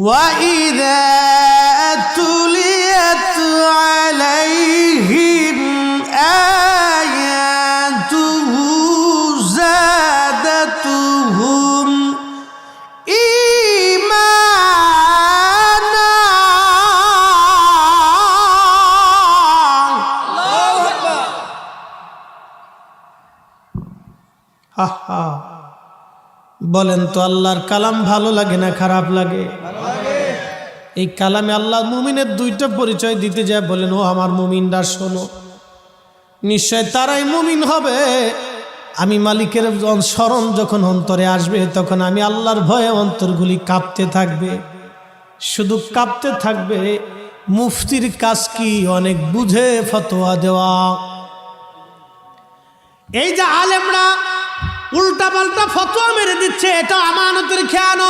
وإذا تليت عليهم آياته زادتهم إيمانا الله أكبر বলেন তো আল্লাহর কালাম ভালো লাগে না খারাপ লাগে? এই কালামে আল্লাহ মুমিনের দুইটা পরিচয় দিতে যায়, বলেন ও আমার মুমিনরা শোনো, নিশ্চয় তারাই মুমিন হবে আমি মালিকের স্মরণ যখন অন্তরে আসবে তখন আমি আল্লাহর ভয়ে অন্তরগুলি কাঁপতে থাকবে। শুধু কাঁপতে থাকবে, মুফতির কাজ কি অনেক বুঝে ফতোয়া দেওয়া। এই যে আলেমরা উল্টা পাল্টা ফতোয়া মেরে দিচ্ছে, এটা আমানতের খেয়ানত।